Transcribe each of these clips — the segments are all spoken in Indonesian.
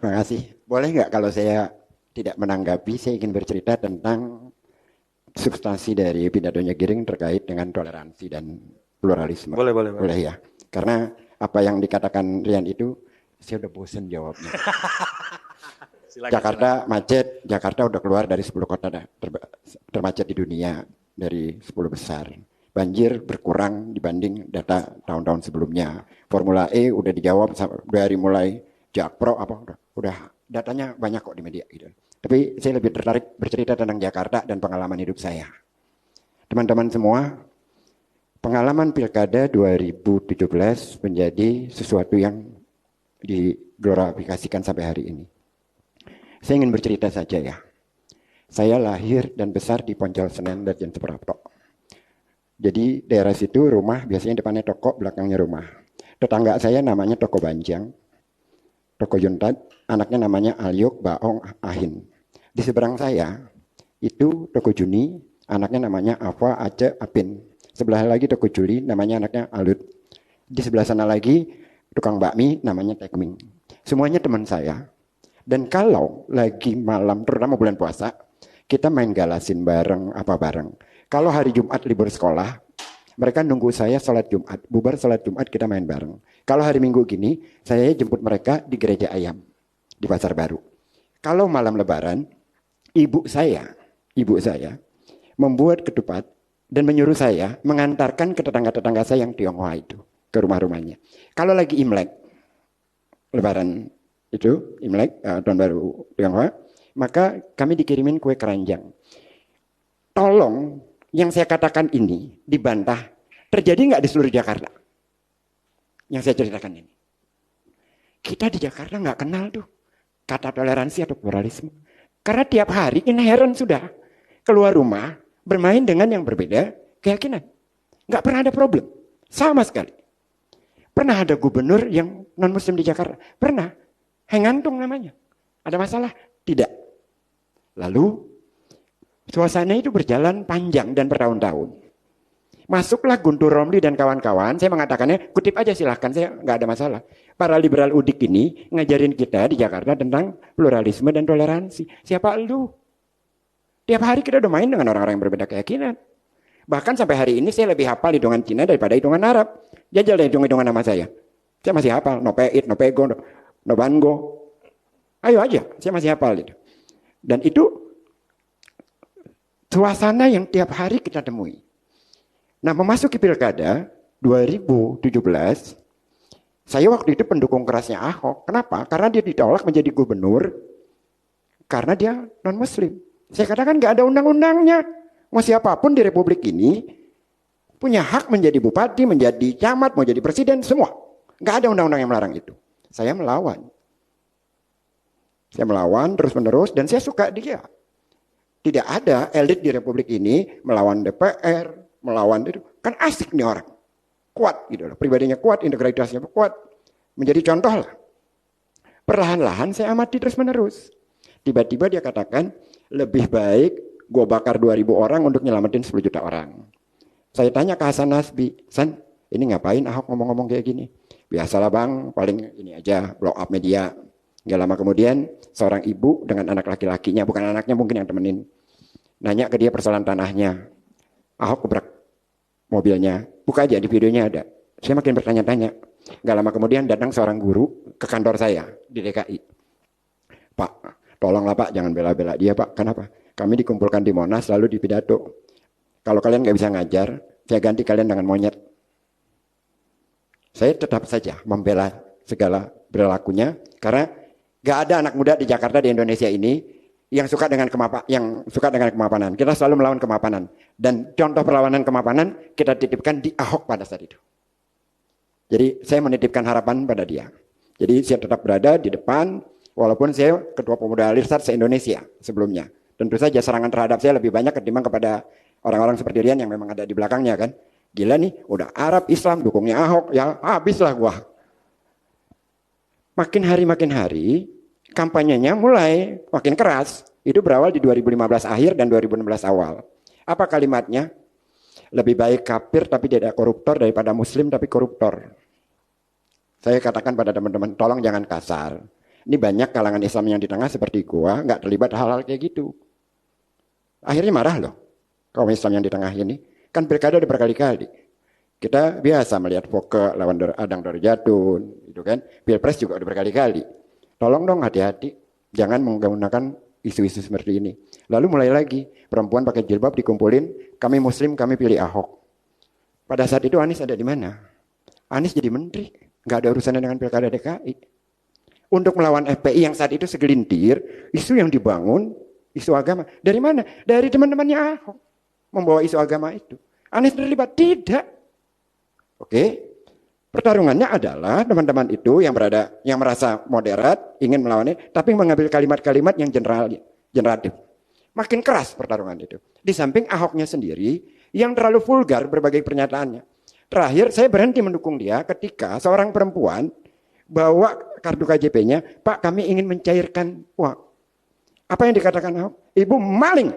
Terima kasih. Boleh nggak kalau saya tidak menanggapi, saya ingin bercerita tentang substansi dari pidatonya Giring terkait dengan toleransi dan pluralisme. Boleh, boleh, boleh. Boleh ya? Karena apa yang dikatakan Rian itu, saya udah bosen jawabnya. Silakan, Jakarta silakan. macet, Jakarta udah keluar dari 10 kota termacet di dunia, dari 10 besar. Banjir berkurang dibanding data tahun-tahun sebelumnya. Formula E udah dijawab dari mulai Jakpro apa udah datanya banyak kok di media gitu. Tapi saya lebih tertarik bercerita tentang Jakarta dan pengalaman hidup saya. Teman-teman semua, pengalaman Pilkada 2017 menjadi sesuatu yang diglorifikasikan sampai hari ini. Saya ingin bercerita saja ya. Saya lahir dan besar di Poncol Senen dan Seprapto. Jadi daerah situ rumah biasanya depannya toko, belakangnya rumah. Tetangga saya namanya Toko Banjang, Toko Yuntat, anaknya namanya Alyok Baong Ahin. Di seberang saya itu Toko Juni, anaknya namanya Afwa Aceh Apin. Sebelah lagi Toko Juli, namanya anaknya Alut. Di sebelah sana lagi tukang bakmi namanya Tekming. Semuanya teman saya. Dan kalau lagi malam, terutama bulan puasa, kita main galasin bareng, apa bareng. Kalau hari Jumat libur sekolah, mereka nunggu saya sholat Jumat. Bubar sholat Jumat kita main bareng. Kalau hari Minggu gini, saya jemput mereka di Gereja Ayam, di Pasar Baru. Kalau malam Lebaran, ibu saya membuat ketupat dan menyuruh saya mengantarkan ke tetangga-tetangga saya yang Tionghoa itu, ke rumah-rumahnya. Kalau lagi Imlek, Lebaran itu, Imlek, tahun baru Tionghoa, maka kami dikirimin kue keranjang. Tolong, yang saya katakan ini dibantah, terjadi nggak di seluruh Jakarta? Yang saya ceritakan ini. Kita di Jakarta nggak kenal tuh kata toleransi atau pluralisme. Karena tiap hari inherent sudah keluar rumah, bermain dengan yang berbeda keyakinan. Nggak pernah ada problem, sama sekali. Pernah ada gubernur yang non-muslim di Jakarta? Pernah. Hengantung namanya. Ada masalah? Tidak. Lalu suasana itu berjalan panjang dan bertahun-tahun. Masuklah Guntur Romli dan kawan-kawan, saya mengatakannya, kutip aja silahkan, saya nggak ada masalah. Para liberal udik ini ngajarin kita di Jakarta tentang pluralisme dan toleransi. Siapa lu? Tiap hari kita udah main dengan orang-orang yang berbeda keyakinan. Bahkan sampai hari ini saya lebih hafal hitungan Cina daripada hitungan Arab. Jajal deh hitung-hitungan nama saya. Saya masih hafal, no peit, no pego, no bango. Ayo aja, saya masih hafal itu. Dan itu suasana yang tiap hari kita temui. Nah, memasuki Pilkada 2017, saya waktu itu pendukung kerasnya Ahok. Kenapa? Karena dia ditolak menjadi gubernur karena dia non-muslim. Saya katakan nggak ada undang-undangnya. Mau siapapun di Republik ini punya hak menjadi bupati, menjadi camat, mau jadi presiden, semua. Nggak ada undang-undang yang melarang itu. Saya melawan. Saya melawan terus-menerus dan saya suka dia. Tidak ada elit di Republik ini melawan DPR, melawan itu. Kan asik nih orang. Kuat gitu loh. Pribadinya kuat, integritasnya kuat. Menjadi contoh lah. Perlahan-lahan saya amati terus-menerus. Tiba-tiba dia katakan, lebih baik gue bakar 2.000 orang untuk nyelamatin 10 juta orang. Saya tanya ke Hasan Nasbi, San, ini ngapain Ahok ngomong-ngomong kayak gini? Biasalah bang, paling ini aja, blow up media. Gak lama kemudian, seorang ibu dengan anak laki-lakinya, bukan anaknya mungkin yang temenin, nanya ke dia persoalan tanahnya. Ahok gebrak mobilnya, buka aja di videonya ada. Saya makin bertanya-tanya. Gak lama kemudian datang seorang guru ke kantor saya di DKI. Pak, tolonglah Pak, jangan bela-bela dia Pak. Kenapa? Kami dikumpulkan di Monas lalu di pidato. Kalau kalian gak bisa ngajar, saya ganti kalian dengan monyet. Saya tetap saja membela segala perilakunya karena gak ada anak muda di Jakarta, di Indonesia ini yang suka dengan kemapanan. Kita selalu melawan kemapanan. Dan contoh perlawanan kemapanan kita titipkan di Ahok pada saat itu. Jadi saya menitipkan harapan pada dia. Jadi saya tetap berada di depan, walaupun saya Ketua Pemuda Alirsat se-Indonesia sebelumnya. Tentu saja serangan terhadap saya lebih banyak ketimbang kepada orang-orang seperti Rian yang memang ada di belakangnya kan. Gila nih, udah Arab, Islam, dukungnya Ahok, ya habislah gua. Makin hari, kampanyenya mulai makin keras. Itu berawal di 2015 akhir dan 2016 awal. Apa kalimatnya? Lebih baik kafir tapi tidak koruptor daripada muslim tapi koruptor. Saya katakan pada teman-teman, tolong jangan kasar. Ini banyak kalangan Islam yang di tengah seperti gua, nggak terlibat hal-hal kayak gitu. Akhirnya marah loh, kaum Islam yang di tengah ini. Kan pilkada udah berkali-kali. Kita biasa melihat Foke lawan Adang Dorjatun, itu kan. Pilpres juga udah berkali-kali. Tolong dong hati-hati, jangan menggunakan isu-isu seperti ini. Lalu mulai lagi, perempuan pakai jilbab dikumpulin, kami Muslim, kami pilih Ahok. Pada saat itu Anies ada di mana? Anies jadi menteri, nggak ada urusannya dengan pilkada DKI. Untuk melawan FPI yang saat itu segelintir, isu yang dibangun, isu agama. Dari mana? Dari teman-temannya Ahok. Membawa isu agama itu. Anies terlibat? Tidak. Oke. Pertarungannya adalah teman-teman itu yang merasa moderat, ingin melawannya, tapi mengambil kalimat-kalimat yang generatif. Makin keras pertarungan itu. Di samping Ahoknya sendiri, yang terlalu vulgar berbagai pernyataannya. Terakhir, saya berhenti mendukung dia ketika seorang perempuan bawa kartu KJP-nya, Pak kami ingin mencairkan uang. Apa yang dikatakan Ahok? Ibu maling.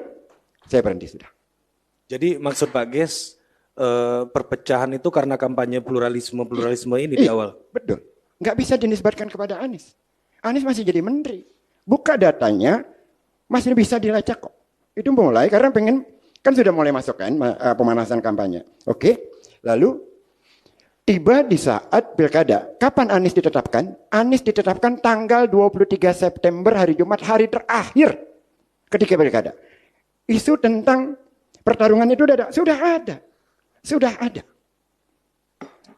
Saya berhenti sudah. Jadi maksud Pak Ges, perpecahan itu karena kampanye pluralisme ini di awal. Betul. Nggak bisa dinisbatkan kepada Anies. Anies masih jadi menteri. Buka datanya, masih bisa dilacak kok. Itu mulai karena kan sudah mulai masuk kan pemanasan kampanye. Oke. Lalu tiba di saat pilkada. Kapan Anies ditetapkan? Anies ditetapkan tanggal 23 September hari Jumat, hari terakhir ketika pilkada. Isu tentang pertarungan itu sudah ada.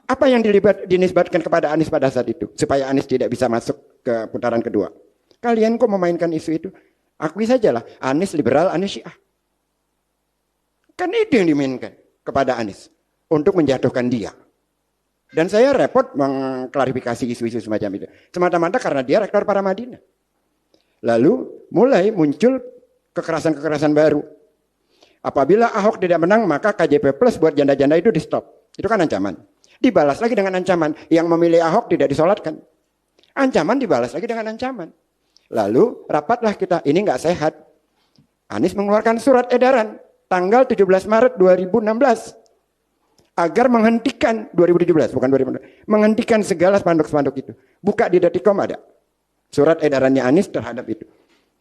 Apa yang dinisbatkan kepada Anies pada saat itu? Supaya Anies tidak bisa masuk ke putaran kedua. Kalian kok memainkan isu itu? Akui sajalah, Anies liberal, Anies Syiah. Kan itu yang dimainkan kepada Anies. Untuk menjatuhkan dia. Dan saya repot mengklarifikasi isu-isu semacam itu. Semata-mata karena dia rektor Paramadina. Lalu mulai muncul kekerasan-kekerasan baru. Apabila Ahok tidak menang, maka KJP Plus buat janda-janda itu di stop. Itu kan ancaman. Dibalas lagi dengan ancaman. Yang memilih Ahok tidak disolatkan. Ancaman dibalas lagi dengan ancaman. Lalu rapatlah kita. Ini nggak sehat. Anies mengeluarkan surat edaran tanggal 17 Maret 2016 agar menghentikan 2017 bukan 2016. Menghentikan segala spanduk-spanduk itu. Buka di Detikcom ada. Surat edarannya Anies terhadap itu.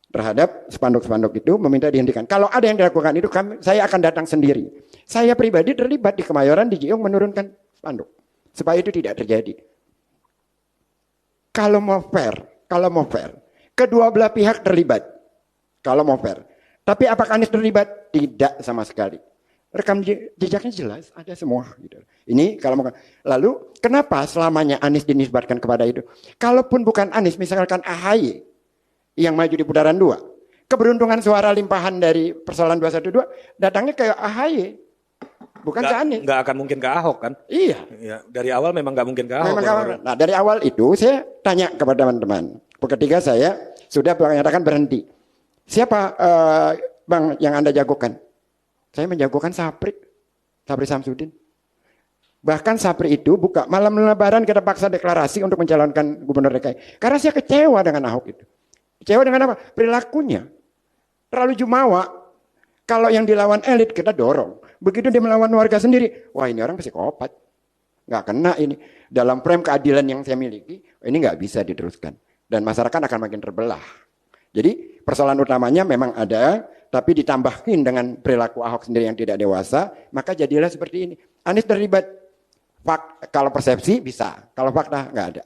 Terhadap spanduk-spanduk itu meminta dihentikan. Kalau ada yang dilakukan itu, saya akan datang sendiri. Saya pribadi terlibat di Kemayoran, di Jiung menurunkan spanduk. Supaya itu tidak terjadi. Kalau mau fair, kedua belah pihak terlibat. Kalau mau fair. Tapi apakah Anies terlibat? Tidak sama sekali. Rekam jejaknya jelas, ada semua. Gitu. Ini kalau mau. Lalu kenapa selamanya Anies dinisbatkan kepada itu? Kalaupun bukan Anies, misalkan AHY yang maju di putaran 2. Keberuntungan suara limpahan dari persoalan 212 datangnya ke AHY. Bukan ke Anies. Nggak akan mungkin ke Ahok kan? Iya. Ya, dari awal memang nggak mungkin ke Ahok. Nah dari awal itu saya tanya kepada teman-teman. Ketika saya sudah menyatakan berhenti. Siapa Bang yang Anda jagokan? Saya menjagokan Sapri Samsudin. Bahkan Sapri itu buka malam lebaran kita paksa deklarasi untuk mencalonkan gubernur DKI. Karena saya kecewa dengan Ahok itu. Kecewa dengan apa? Perilakunya. Terlalu jumawa. Kalau yang dilawan elit kita dorong. Begitu dia melawan warga sendiri. Wah ini orang psikopat. Nggak kena ini. Dalam frame keadilan yang saya miliki. Ini nggak bisa diteruskan. Dan masyarakat akan makin terbelah. Jadi persoalan utamanya memang ada. Tapi ditambahin dengan perilaku Ahok sendiri yang tidak dewasa. Maka jadilah seperti ini. Anies terlibat. Kalau persepsi bisa. Kalau fakta nggak ada.